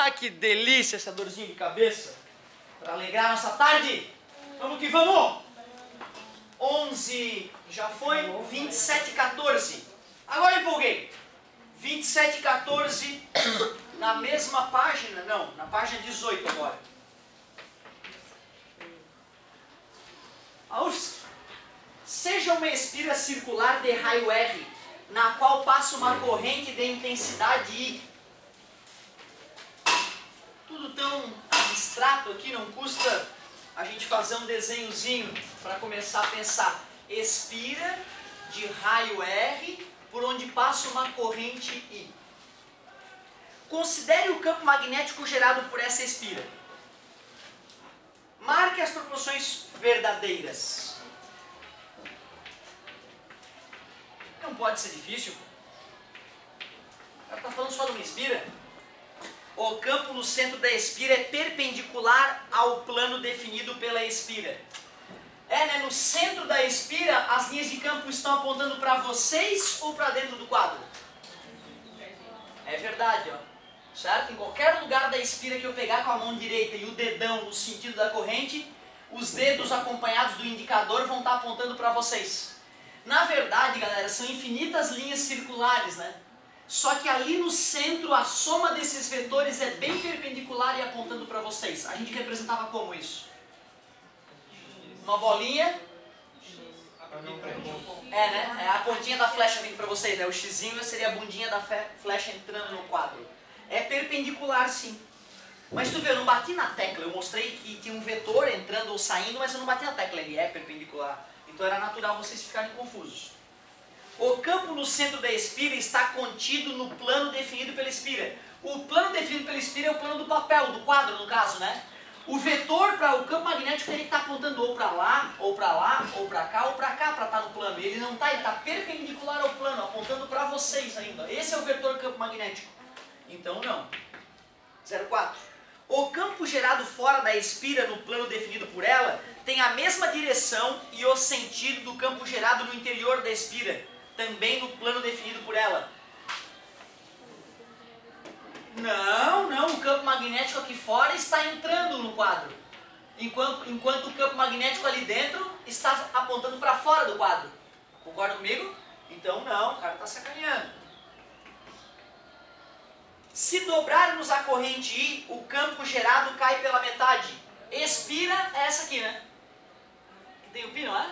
Ah, que delícia essa dorzinha de cabeça. Para alegrar nossa tarde. Vamos que vamos. 11, já foi? 27, 14. Agora empolguei. 27, 14, na mesma página, não, na página 18 agora. Seja uma espira circular de raio R, na qual passa uma corrente de intensidade I. Tudo tão abstrato aqui, não custa a gente fazer um desenhozinho para começar a pensar. Espira de raio R, por onde passa uma corrente I. Considere o campo magnético gerado por essa espira. Marque as proporções verdadeiras. Não pode ser difícil. O cara está falando só de uma espira. O campo no centro da espira é perpendicular ao plano definido pela espira. Né? No centro da espira, as linhas de campo estão apontando para vocês ou para dentro do quadro? É verdade, ó. Certo? Em qualquer lugar da espira que eu pegar com a mão direita e o dedão no sentido da corrente, os dedos acompanhados do indicador vão estar apontando para vocês. Na verdade, galera, são infinitas linhas circulares, né? Só que ali no centro, a soma desses vetores é bem perpendicular e apontando para vocês. A gente representava como isso? Uma bolinha. Né? É a pontinha da flecha vindo para vocês, né? O xizinho seria a bundinha da flecha entrando no quadro. É perpendicular, sim. Mas tu vê, eu não bati na tecla. Eu mostrei que tinha um vetor entrando ou saindo, mas eu não bati na tecla. Ele é perpendicular. Então era natural vocês ficarem confusos. O campo no centro da espira está contido no plano definido pela espira. O plano definido pela espira é o plano do papel, do quadro no caso, né? O vetor para o campo magnético teria que estar apontando ou para lá, ou para lá, ou para cá, ou para cá para estar no plano. E ele não está, ele está perpendicular ao plano, apontando para vocês ainda. Esse é o vetor campo magnético. Então não. 04. O campo gerado fora da espira no plano definido por ela tem a mesma direção e o sentido do campo gerado no interior da espira, também no plano definido por ela. Não, o campo magnético aqui fora está entrando no quadro, enquanto o campo magnético ali dentro está apontando para fora do quadro. Concorda comigo? Então não, o cara está sacaneando. Se dobrarmos a corrente I, o campo gerado cai pela metade. Espira é essa aqui, né? Tem o pi, não é?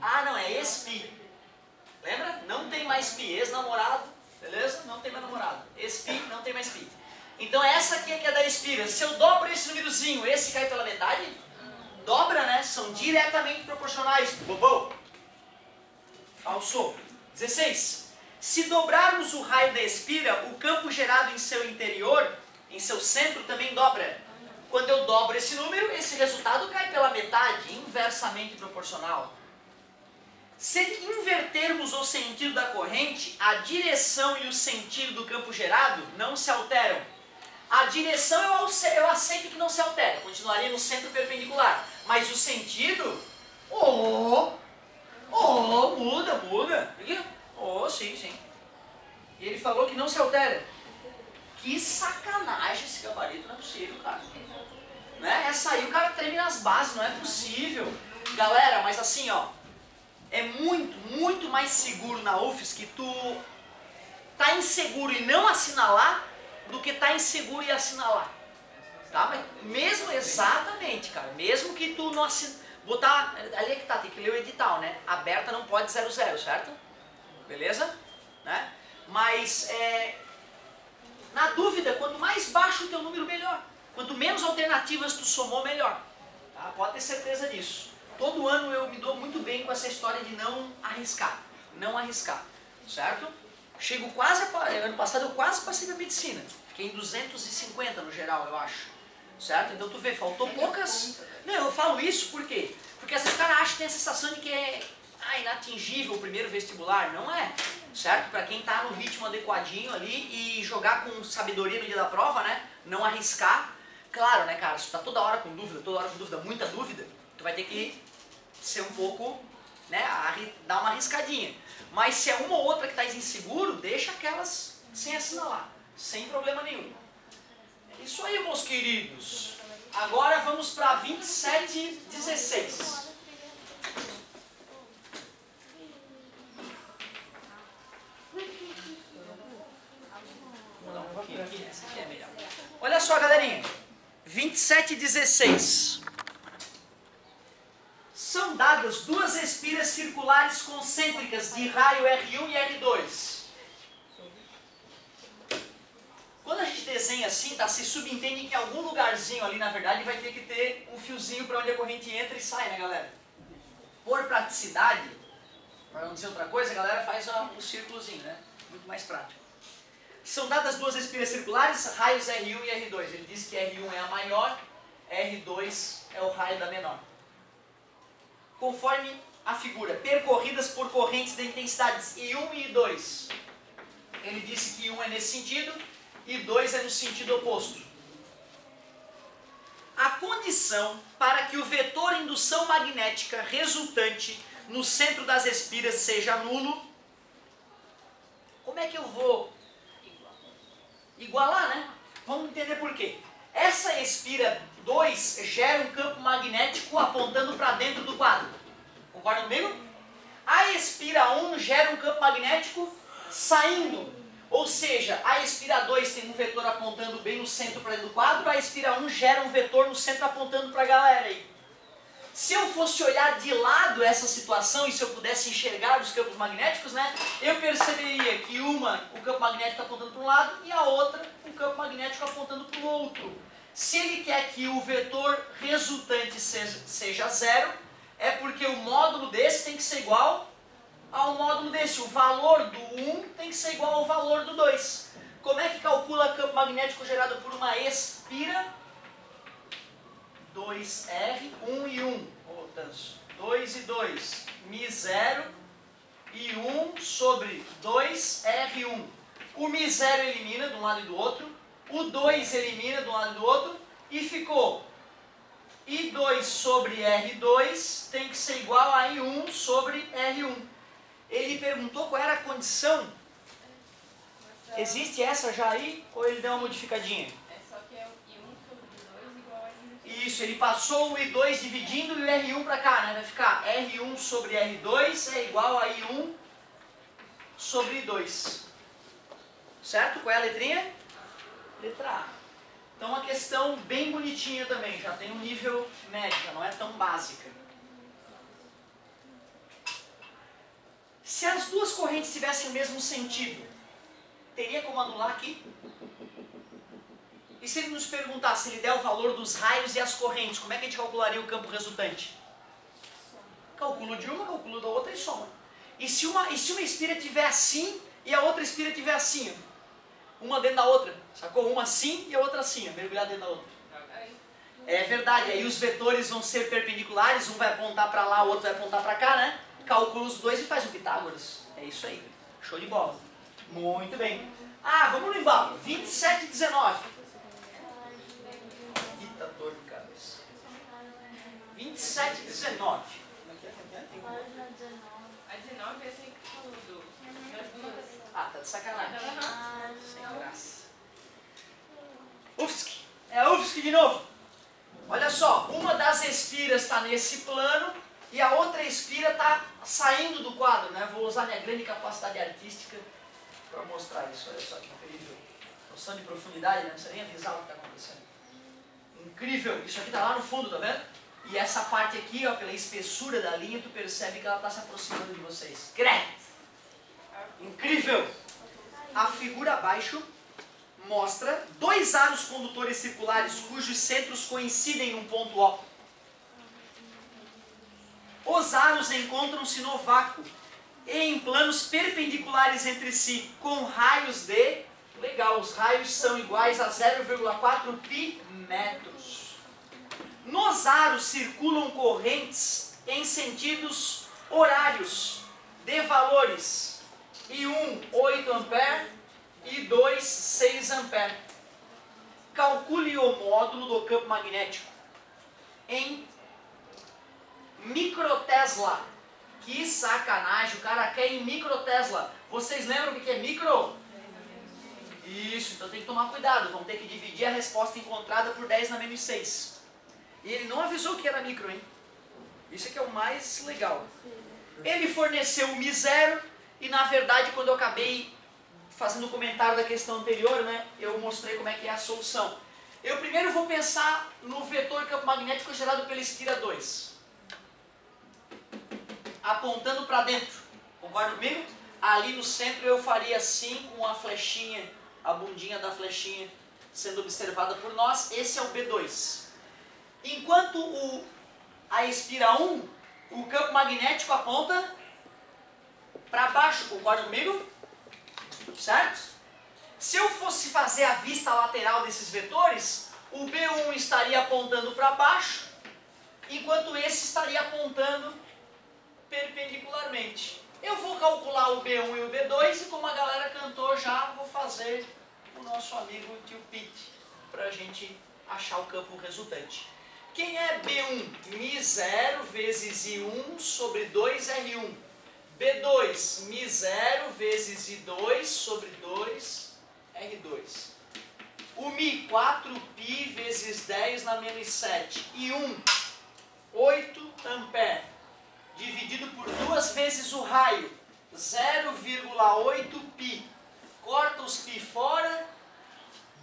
Ah, não, é espi. Lembra? Não tem mais pi. Ex-namorado, beleza? Não tem mais namorado. Espi, não tem mais pi. Então essa aqui é que é da espira. Se eu dobro esse númerozinho, esse cai pela metade? Dobra, né? São diretamente proporcionais. Bobão. Falso. 16. Se dobrarmos o raio da espira, o campo gerado em seu interior, em seu centro, também dobra. Quando eu dobro esse número, esse resultado cai pela metade, inversamente proporcional. Se invertermos o sentido da corrente, a direção e o sentido do campo gerado não se alteram. A direção eu aceito que não se altera, continuaria no centro perpendicular. Mas o sentido, muda. Sim. E ele falou que não se altera. Que sacanagem esse gabarito, não é possível, cara. Né? Essa aí o cara treme nas bases, não é possível. Galera, mas assim, ó, é muito mais seguro na UFSC que tu tá inseguro e não assinalar do que tá inseguro e assinalar. Tá? Mas mesmo, exatamente, cara, mesmo que tu não botar, ali é que tá, tem que ler o edital, né? Aberta não pode 00, certo? Beleza? Né? Mas, na dúvida, quanto mais baixo o teu número, melhor. Quanto menos alternativas tu somou, melhor. Tá? Pode ter certeza disso. Todo ano eu me dou muito bem com essa história de não arriscar. Não arriscar. Certo? Chego quase, ano passado eu quase passei na medicina. Fiquei em 250 no geral, eu acho. Certo? Então tu vê, faltou poucas... Não, eu falo isso por quê? Porque às vezes o cara acha que tem a sensação de que é inatingível o primeiro vestibular. Não é. Certo? Para quem tá no ritmo adequadinho ali e jogar com sabedoria no dia da prova, né? Não arriscar. Claro, né, cara? Se tu tá toda hora com dúvida, muita dúvida, tu vai ter que ser um pouco, né, dar uma arriscadinha. Mas se é uma ou outra que tá inseguro, deixa aquelas sem assinalar. Sem problema nenhum. É isso aí. queridos, agora vamos para 27:16. Essa aqui é melhor. Olha só, galerinha. 27:16. São dadas duas espiras circulares concêntricas de raio R1 e R2. Quando a gente desenha assim, tá, se subentende que em algum lugarzinho ali, na verdade, vai ter que ter um fiozinho para onde a corrente entra e sai, né, galera? Por praticidade, para não dizer outra coisa, a galera faz um círculozinho, né? Muito mais prático. São dadas duas espiras circulares, raios R1 e R2. Ele diz que R1 é a maior, R2 é o raio da menor. Conforme a figura, percorridas por correntes de intensidades I1 e I2. Ele disse que I1 é nesse sentido, e 2 é no sentido oposto. A condição para que o vetor indução magnética resultante no centro das espiras seja nulo. Como é que eu vou igualar, né? Vamos entender por quê. Essa espira 2 gera um campo magnético apontando para dentro do quadro. Concorda comigo? A espira 1 gera um campo magnético saindo. Ou seja, a espira 2 tem um vetor apontando bem no centro para dentro do quadro, a espira 1 gera um vetor no centro apontando para a galera aí. Se eu fosse olhar de lado essa situação e se eu pudesse enxergar os campos magnéticos, né, eu perceberia que uma, o campo magnético apontando para um lado e a outra, o campo magnético apontando para o outro. Se ele quer que o vetor resultante seja zero, é porque o módulo desse tem que ser igual ao módulo desse. O valor do 1 tem que ser igual ao valor do 2. Como é que calcula campo magnético gerado por uma espira? 2R, 1 e 1. Portanto, 2 e 2. Mi0 e 1 sobre 2R1. O Mi0 elimina de um lado e do outro. O 2 elimina de um lado e do outro. E ficou I2 sobre R2 tem que ser igual a I1 sobre R1. Ele perguntou qual era a condição. Existe essa já aí? Ou ele deu uma modificadinha? É só que é o I1 sobre I2 igual a I1. Isso, ele passou o I2 dividindo e o R1 para cá, né? Vai ficar R1 sobre R2 é igual a I1 sobre I2. Certo? Qual é a letrinha? Letra A. Então uma questão bem bonitinha também, já tem um nível médio, não é tão básica. Se as duas correntes tivessem o mesmo sentido, teria como anular aqui? E se ele nos perguntasse, se ele der o valor dos raios e as correntes, como é que a gente calcularia o campo resultante? Calculo de uma, calculo da outra e soma. E se uma espira estiver assim e a outra espira estiver assim? Uma dentro da outra, sacou? Uma assim e a outra assim, mergulhada dentro da outra. É verdade, aí os vetores vão ser perpendiculares, um vai apontar para lá, o outro vai apontar para cá, né? Calcula os dois e faz um Pitágoras. É isso aí. Show de bola. Muito bem. Ah, vamos no embalo. 27:19. Eita, dor de cabeça. 27:19. A 19 é essa aí que falou do... Ah, tá de sacanagem. Sem graça. UFSC. É a UFSC de novo. Olha só, uma das espiras está nesse plano e a outra espira está saindo do quadro, né? Vou usar minha grande capacidade artística para mostrar isso. Olha só que incrível. Noção de profundidade, né? Não precisa nem avisar o que está acontecendo. Incrível. Isso aqui está lá no fundo, tá vendo? E essa parte aqui, ó, pela espessura da linha, tu percebe que ela está se aproximando de vocês. Credo! Incrível! A figura abaixo mostra dois aros condutores circulares cujos centros coincidem num ponto O. Os aros encontram-se no vácuo e em planos perpendiculares entre si, com raios de... Legal, os raios são iguais a 0,4 pi metros. Nos aros circulam correntes em sentidos horários de valores I1, 8 ampere e 2, 6 ampere. Calcule o módulo do campo magnético em microtesla. Que sacanagem, o cara quer em microtesla. Vocês lembram o que é micro? Isso, então tem que tomar cuidado. Vamos ter que dividir a resposta encontrada por 10 na menos 6. E ele não avisou que era micro, hein? Isso é que é o mais legal. Ele forneceu o Mi0 e, na verdade, quando eu acabei fazendo o comentário da questão anterior, né, eu mostrei como é que é a solução. Eu primeiro vou pensar no vetor campo magnético gerado pela espira 2. Apontando para dentro. Concorda comigo? Ali no centro eu faria assim, com a flechinha, a bundinha da flechinha sendo observada por nós. Esse é o B2. Enquanto a espira 1, o campo magnético aponta para baixo. Concorda comigo? Certo? Se eu fosse fazer a vista lateral desses vetores, o B1 estaria apontando para baixo, enquanto esse estaria apontando perpendicularmente. Eu vou calcular o B1 e o B2 e, como a galera cantou já, vou fazer o nosso amigo tio Pete para a gente achar o campo resultante. Quem é B1? Mi0 vezes I1 sobre 2R1. B2, Mi0 vezes I2 sobre 2R2. O Mi, 4π vezes 10 na menos 7. I1, 8 ampere. Dividido por 2 vezes o raio, 0,8π. Corta os π fora,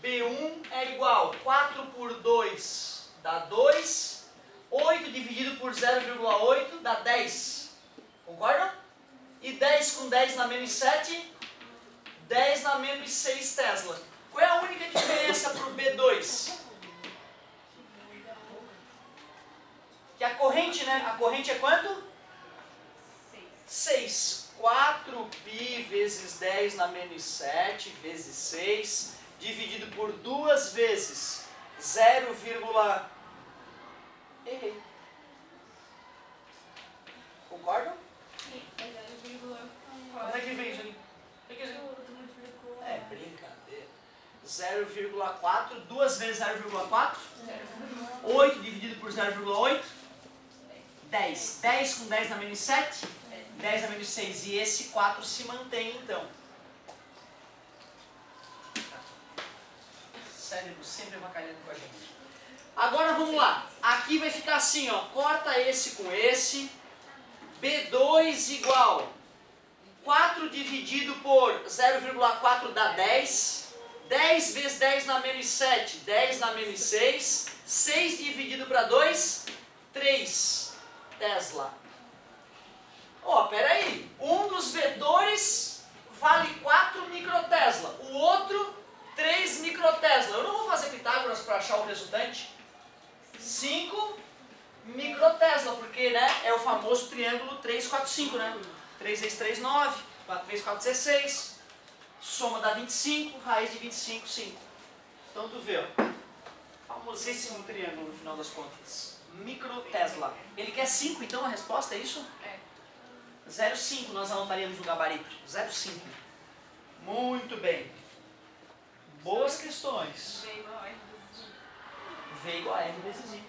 B1 é igual, 4 por 2 dá 2, 8 dividido por 0,8 dá 10. Concorda? E 10 com 10 na menos 7, 10 na menos 6 Tesla. Qual é a única diferença para o B2? Que a corrente, né? A corrente é quanto? 6. 4π vezes 10 na menos 7 vezes 6, dividido por 2 vezes 0, errei. Concordam? Como é que vem isso aqui? É brincadeira. 0,4, 2 vezes 0,4? 8 dividido por 0,8? 10. 10 com 10 na menos 7? 10 na menos 6. E esse 4 se mantém, então. Cérebro sempre avacalhando com a gente. Agora vamos lá. Aqui vai ficar assim, ó. Corta esse com esse. B2 igual 4 dividido por 0,4 dá 10. 10 vezes 10 na menos 7, 10 na menos 6. 6 dividido para 2, 3 Tesla. Ó, peraí. Um dos vetores vale 4 microtesla. O outro, 3 microtesla. Eu não vou fazer Pitágoras para achar o resultante. 5 microtesla, porque, né, é o famoso triângulo 3, 4, 5, né? 3 vezes 3, 9. 4 vezes 4, 16. Soma dá 25. Raiz de 25, 5. Então tu vê, ó. Famosíssimo triângulo no final das contas. Microtesla. Ele quer 5, então a resposta é isso? É. 0,5 nós anotaríamos no gabarito. 0,5. Muito bem. Boas questões. V igual a R vezes I. V igual a R vezes I.